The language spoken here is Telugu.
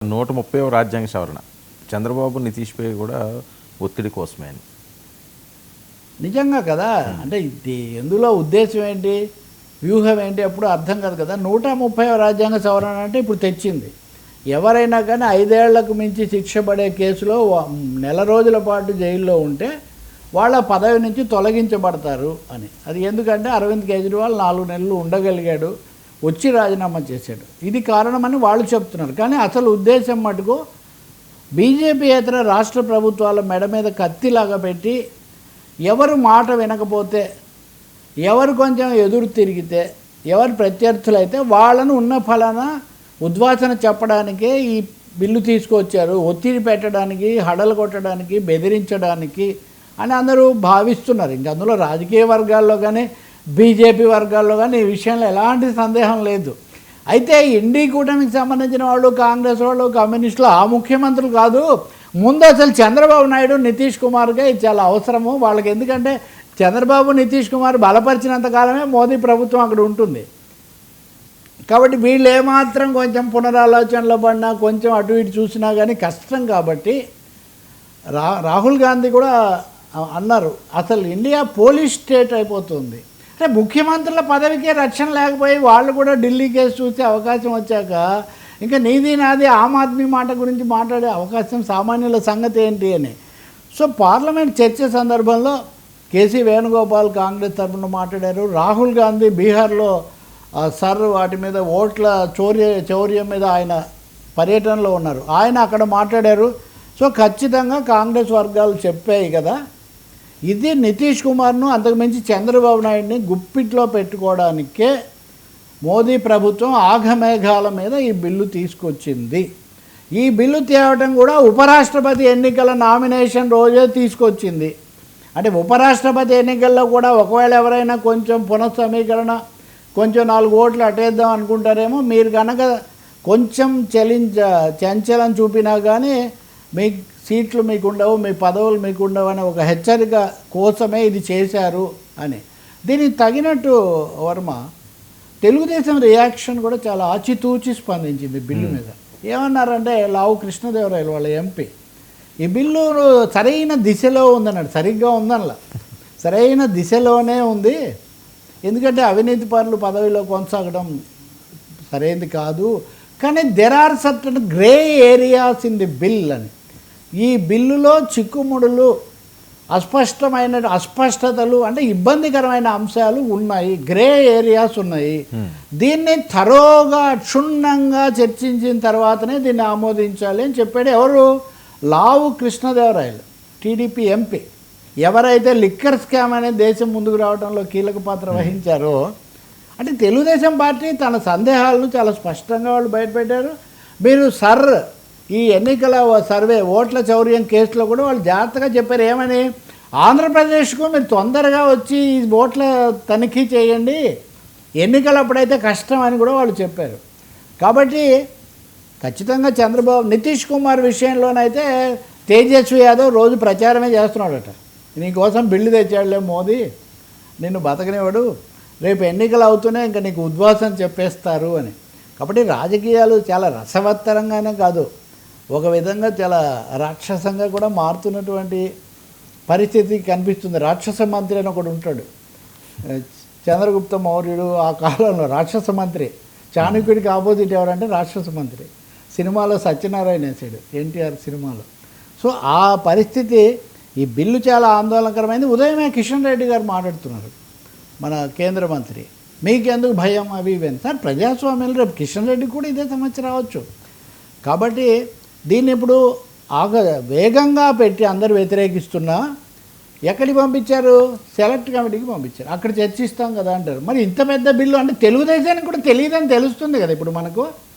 130వ రాజ్యాంగ సవరణ చంద్రబాబు నితీష్పై కూడా ఒత్తిడి కోసమే అని. నిజంగా కదా, అంటే ఇది ఎందులో ఉద్దేశం ఏంటి, వ్యూహం ఏంటి అప్పుడు అర్థం కాదు కదా. 130వ రాజ్యాంగ సవరణ అంటే ఇప్పుడు తెచ్చింది. ఎవరైనా కానీ 5 ఏళ్లకు మించి శిక్ష పడే కేసులో నెల రోజుల పాటు జైల్లో ఉంటే వాళ్ళ పదవి నుంచి తొలగించబడతారు అని. అది ఎందుకంటే అరవింద్ కేజ్రీవాల్ 4 నెలలు ఉండగలిగాడు, వచ్చి రాజీనామా చేశాడు. ఇది కారణమని వాళ్ళు చెప్తున్నారు. కానీ అసలు ఉద్దేశం మటుకు బీజేపీయేతర రాష్ట్ర ప్రభుత్వాల మెడ మీద కత్తిలాగా పెట్టి ఎవరు మాట వినకపోతే, ఎవరు కొంచెం ఎదురు తిరిగితే, ఎవరు ప్రత్యర్థులైతే వాళ్ళను ఉన్న ఫలానా ఉద్వాసన చెప్పడానికే ఈ బిల్లు తీసుకొచ్చారు, ఒత్తిడి పెట్టడానికి, హడలు కొట్టడానికి, బెదిరించడానికి అని అందరూ భావిస్తున్నారు. ఇంక అందులో రాజకీయ వర్గాల్లో కానీ బీజేపీ వర్గాల్లో కానీ ఈ విషయంలో ఎలాంటి సందేహం లేదు. అయితే ఇండీ కూటమికి సంబంధించిన వాళ్ళు, కాంగ్రెస్ వాళ్ళు, కమ్యూనిస్టులు, ఆ ముఖ్యమంత్రులు కాదు, ముందు అసలు చంద్రబాబు నాయుడు, నితీష్ కుమార్గా ఇది చాలా అవసరము వాళ్ళకి. ఎందుకంటే చంద్రబాబు, నితీష్ కుమార్ బలపరిచినంత కాలమే మోదీ ప్రభుత్వం అక్కడ ఉంటుంది. కాబట్టి వీళ్ళు ఏమాత్రం కొంచెం పునరాలోచనలో పడినా, కొంచెం అటు ఇటు చూసినా కానీ కష్టం. కాబట్టి రాహుల్ గాంధీ కూడా అన్నారు, అసలు ఇండియా పోలీస్ స్టేట్ అయిపోతుంది. అంటే ముఖ్యమంత్రుల పదవికే రక్షణ లేకపోయి వాళ్ళు కూడా ఢిల్లీ కేసు చూసే అవకాశం వచ్చాక ఇంకా నీది నాది ఆమ్ ఆద్మీ మాట గురించి మాట్లాడే అవకాశం సామాన్యుల సంగతి ఏంటి అని. సో పార్లమెంట్ చర్చ సందర్భంలో కేసీ వేణుగోపాల్ కాంగ్రెస్ తరఫున మాట్లాడారు. రాహుల్ గాంధీ బీహార్లో వాటి మీద ఓట్ల చౌర్యం మీద ఆయన పర్యటనలో ఉన్నారు, ఆయన అక్కడ మాట్లాడారు. సో ఖచ్చితంగా కాంగ్రెస్ వర్గాలు చెప్పాయి కదా, ఇది నితీష్ కుమార్ను అంతకుమించి చంద్రబాబు నాయుడిని గుప్పిట్లో పెట్టుకోవడానికే మోదీ ప్రభుత్వం ఆఘమేఘాల మీద ఈ బిల్లు తీసుకొచ్చింది. ఈ బిల్లు తేవటం కూడా ఉపరాష్ట్రపతి ఎన్నికల నామినేషన్ రోజే తీసుకొచ్చింది. అంటే ఉపరాష్ట్రపతి ఎన్నికల్లో కూడా ఒకవేళ ఎవరైనా కొంచెం పునఃసమీకరణ, కొంచెం 4 ఓట్లు అటేద్దాం అనుకుంటారేమో, మీరు కనుక కొంచెం చంచలం చూపినా కానీ మీ సీట్లు మీకు ఉండవు, మీ పదవులు మీకు ఉండవు అనే ఒక హెచ్చరిక కోసమే ఇది చేశారు అని. దీనికి తగినట్టు వర్మ తెలుగుదేశం రియాక్షన్ కూడా చాలా ఆచితూచి స్పందించింది బిల్లు మీద. ఏమన్నారంటే, లావు కృష్ణదేవరాయలు వాళ్ళ ఎంపీ ఈ బిల్లు సరైన దిశలో ఉందన్నాడు. సరిగ్గా ఉందనలా, సరైన దిశలోనే ఉంది. ఎందుకంటే అవినీతి పరులు పదవిలో కొనసాగడం సరైనది కాదు. కానీ there are certain grey areas in the bill అని. ఈ బిల్లులో చిక్కుముడులు, అస్పష్టతలు, అంటే ఇబ్బందికరమైన అంశాలు ఉన్నాయి, గ్రే ఏరియాస్ ఉన్నాయి. దీన్ని థరోగా క్షుణ్ణంగా చర్చించిన తర్వాతనే దీన్ని ఆమోదించాలి అని చెప్పాడు. ఎవరు? లావు కృష్ణదేవరాయలు, టీడీపీ ఎంపీ. ఎవరైతే లిక్కర్ స్కామ్ అనే దేశం ముందుకు రావడంలో కీలక పాత్ర వహించారో, అంటే తెలుగుదేశం పార్టీ తన సందేహాలను చాలా స్పష్టంగా వాళ్ళు బయటపెట్టారు. మీరు ఈ ఎన్నికల సర్వే ఓట్ల చౌర్యం కేసులో కూడా వాళ్ళు జాగ్రత్తగా చెప్పారు. ఏమని? ఆంధ్రప్రదేశ్కు మీరు తొందరగా వచ్చి ఈ ఓట్ల తనిఖీ చేయండి, ఎన్నికలప్పుడైతే కష్టం అని కూడా వాళ్ళు చెప్పారు. కాబట్టి ఖచ్చితంగా నితీష్ కుమార్ విషయంలోనైతే తేజస్వి యాదవ్ రోజు ప్రచారమే చేస్తున్నాడట. నీకోసం బిల్లు తెచ్చాడులే మోదీ, నిన్ను బతకనివాడు, రేపు ఎన్నికలు అవుతూనే ఇంకా నీకు ఉద్వాసం చెప్పేస్తారు అని. కాబట్టి రాజకీయాలు చాలా రసవత్తరంగానే కాదు, ఒక విధంగా చాలా రాక్షసంగా కూడా మారుతున్నటువంటి పరిస్థితి కనిపిస్తుంది. రాక్షస మంత్రి అని ఒకడు ఉంటాడు, చంద్రగుప్త మౌర్యుడు ఆ కాలంలో రాక్షస మంత్రి. చాణక్యుడికి ఆపోజిట్ ఎవరంటే రాక్షస మంత్రి. సినిమాలో సత్యనారాయణ వేసాడు, ఎన్టీఆర్ సినిమాలో. సో ఆ పరిస్థితి, ఈ బిల్లు చాలా ఆందోళనకరమైంది. ఉదయమే కిషన్ రెడ్డి గారు మాట్లాడుతున్నారు, మన కేంద్ర మంత్రి, మీకెందుకు భయం అవి ఇవన్నీ. సార్ ప్రజాస్వామ్యంలో రేపు కిషన్ రెడ్డి కూడా ఇదే సమస్య రావచ్చు. కాబట్టి దీన్ని ఇప్పుడు వేగంగా పెట్టి అందరూ వ్యతిరేకిస్తున్నా ఎక్కడికి పంపించారు? సెలెక్ట్ కమిటీకి పంపించారు. అక్కడ చర్చిస్తాం కదా అంటారు. మరి ఇంత పెద్ద బిల్లు అంటే తెలుగుదేశానికి కూడా తెలియదని తెలుస్తుంది కదా ఇప్పుడు మనకు.